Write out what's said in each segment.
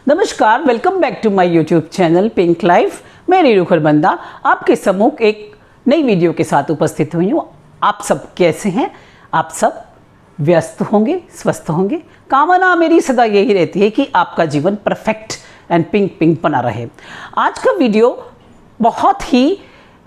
नमस्कार, welcome back to my YouTube channel pink life. मैं रीरू खरबंदा आपके सम्मुख एक नई वीडियो के साथ उपस्थित हुई हूँ। आप सब कैसे हैं? आप सब व्यस्त होंगे, स्वस्थ होंगे। कामना मेरी सदा यही रहती है कि आपका जीवन परफेक्ट एंड पिंक पिंक बना रहे। आज का वीडियो बहुत ही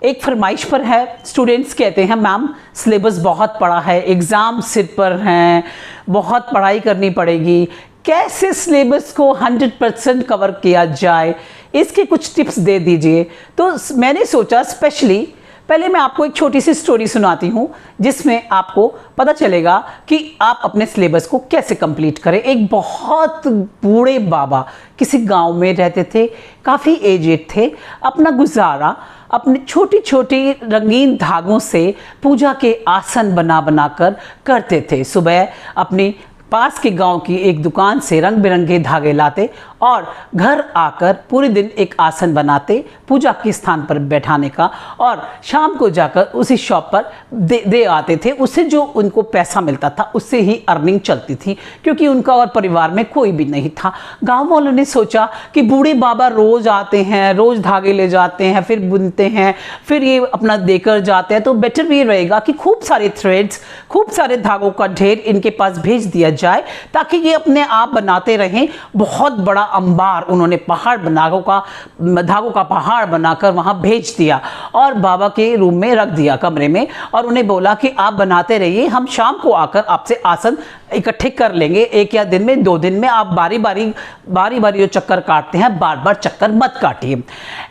एक फरमाइश पर है। स्टूडेंट्स कहते हैं मैम सिलेबस बहुत पड़ा है, एग्ज़ाम सिर पर हैं, बहुत पढ़ाई करनी पड़ेगी, कैसे सिलेबस को 100% कवर किया जाए, इसके कुछ टिप्स दे दीजिए। तो मैंने सोचा स्पेशली पहले मैं आपको एक छोटी सी स्टोरी सुनाती हूँ जिसमें आपको पता चलेगा कि आप अपने सिलेबस को कैसे कंप्लीट करें। एक बहुत बूढ़े बाबा किसी गांव में रहते थे, काफ़ी एजेड थे। अपना गुजारा अपने छोटी छोटी रंगीन धागों से पूजा के आसन बना बनाकर करते थे। सुबह अपनी पास के गांव की एक दुकान से रंग बिरंगे धागे लाते और घर आकर पूरे दिन एक आसन बनाते पूजा के स्थान पर बैठाने का, और शाम को जाकर उसी शॉप पर दे आते थे। उससे जो उनको पैसा मिलता था उससे ही अर्निंग चलती थी, क्योंकि उनका और परिवार में कोई भी नहीं था। गांव वालों ने सोचा कि बूढ़े बाबा रोज़ आते हैं, रोज़ धागे ले जाते हैं, फिर बुनते हैं, फिर ये अपना देकर जाते हैं, तो बेटर भी रहेगा कि खूब सारे थ्रेड्स, खूब सारे धागों का ढेर इनके पास भेज दिया जाए ताकि ये अपने आप बनाते रहें। बहुत बड़ा अंबार उन्होंने धागों का पहाड़ बनाकर वहां भेज दिया और बाबा के रूम में रख दिया, कमरे में, और उन्हें बोला कि आप बनाते रहिए, हम शाम को आकर आपसे आसन इकट्ठे कर लेंगे। एक या दिन में, 2 दिन में आप बारी बारी जो चक्कर काटते हैं बार बार चक्कर मत काटिए।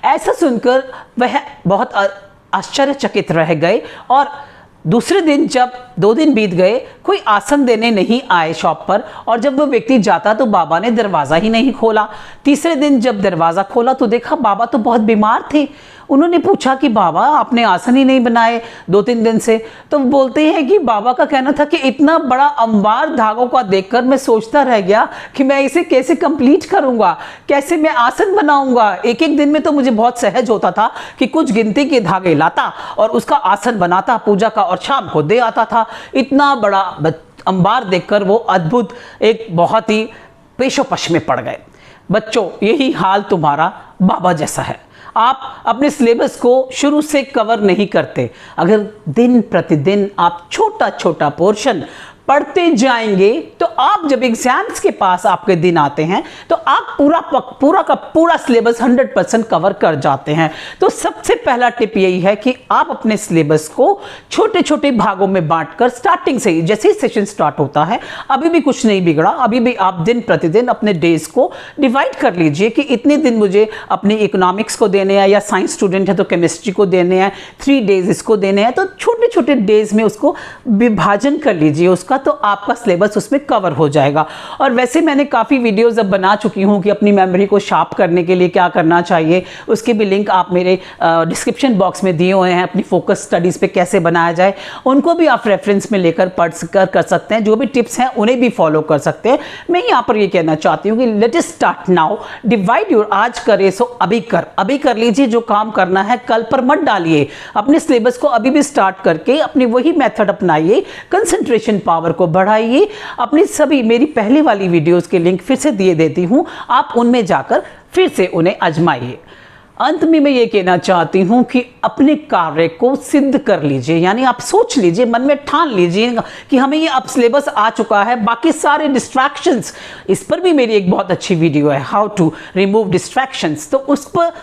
ऐसा सुनकर वह बहुत आश्चर्यचकित रह गए। और दूसरे दिन जब 2 दिन बीत गए, कोई आसन देने नहीं आए शॉप पर, और जब वो व्यक्ति जाता तो बाबा ने दरवाज़ा ही नहीं खोला। तीसरे दिन जब दरवाज़ा खोला तो देखा बाबा तो बहुत बीमार थे। उन्होंने पूछा कि बाबा आपने आसन ही नहीं बनाए 2-3 दिन से। तो बोलते हैं कि बाबा का कहना था कि इतना बड़ा अंबार धागों का देखकर मैं सोचता रह गया कि मैं इसे कैसे कंप्लीट करूंगा, कैसे मैं आसन बनाऊंगा। एक एक दिन में तो मुझे बहुत सहज होता था कि कुछ गिनती के धागे लाता और उसका आसन बनाता पूजा का, और शाम को दे आता था। इतना बड़ा अंबार देखकर वो अद्भुत एक बहुत ही पेशोपश में पड़ गए। बच्चों, यही हाल तुम्हारा बाबा जैसा है। आप अपने सिलेबस को शुरू से कवर नहीं करते। अगर दिन प्रतिदिन आप छोटा छोटा पोर्शन पढ़ते जाएंगे तो आप जब एग्जाम्स के पास आपके दिन आते हैं तो आप पूरा सिलेबस 100% कवर कर जाते हैं। तो सबसे पहला टिप यही है कि आप अपने सिलेबस को छोटे छोटे भागों में बांटकर स्टार्टिंग से ही, जैसे ही सेशन स्टार्ट होता है, अभी भी कुछ नहीं बिगड़ा, अभी भी आप दिन प्रतिदिन अपने डेज को डिवाइड कर लीजिए कि इतने दिन मुझे अपनी इकोनॉमिक्स को देने हैं, या साइंस स्टूडेंट है तो केमिस्ट्री को देने हैं, 3 डेज इसको देने हैं। तो छोटे छोटे डेज में उसको विभाजन कर लीजिए उसका, तो आपका सिलेबस उसमें कवर हो जाएगा। और वैसे मैंने काफ़ी वीडियोस अब बना चुकी हूँ कि अपनी मेमोरी को शार्प करने के लिए क्या करना चाहिए, उसके भी लिंक आप मेरे डिस्क्रिप्शन बॉक्स में दिए हुए हैं। अपनी फोकस स्टडीज़ पे कैसे बनाया जाए उनको भी आप रेफरेंस में लेकर पढ़ कर सकते हैं। जो भी टिप्स हैं उन्हें भी फॉलो कर सकते हैं। मैं यहाँ पर ये कहना चाहती हूँ कि let us start now, divide your, आज करे सो अभी कर लीजिए। जो काम करना है कल पर मत डालिए। अपने सिलेबस को अभी भी स्टार्ट करके अपनी वही मेथड अपनाइए, कंसंट्रेशन पावर को बढ़ाइए। अपनी सभी मेरी पहले वाली वीडियोस के लिंक फिर से दिए देती हूं, आप उनमें जाकर फिर से उन्हें आजमाइए। अंत में मैं ये कहना चाहती हूं कि अपने कार्य को सिद्ध कर लीजिए, यानी आप सोच लीजिए, मन में ठान लीजिए कि हमें ये अब सिलेबस आ चुका है। बाकी सारे डिस्ट्रैक्शंस, इस पर भी मेरी एक बहुत अच्छी वीडियो है, हाउ टू रिमूव डिस्ट्रैक्शंस। तो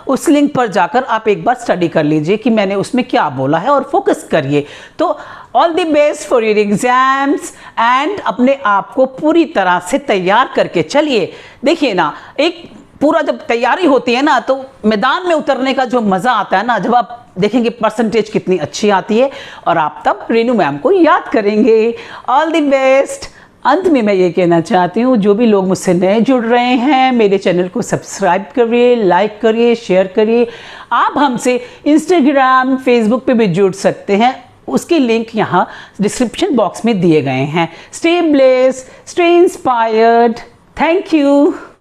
उस लिंक पर जाकर आप एक बार स्टडी कर लीजिए कि मैंने उसमें क्या बोला है, और फोकस करिए। तो all the best for your exams, and अपने आप को पूरी तरह से तैयार करके चलिए। देखिए ना, एक पूरा जब तैयारी होती है ना, तो मैदान में उतरने का जो मज़ा आता है ना, जब आप देखेंगे परसेंटेज कितनी अच्छी आती है, और आप तब रेनू मैम को याद करेंगे। All the best. अंत में मैं ये कहना चाहती हूँ, जो भी लोग मुझसे नए जुड़ रहे हैं, मेरे चैनल को सब्सक्राइब करिए, लाइक करिए, शेयर करिए। आप हमसे इंस्टाग्राम, फेसबुक पे भी जुड़ सकते हैं, उसके लिंक यहाँ डिस्क्रिप्शन बॉक्स में दिए गए हैं। Stay blessed, stay inspired. Thank you.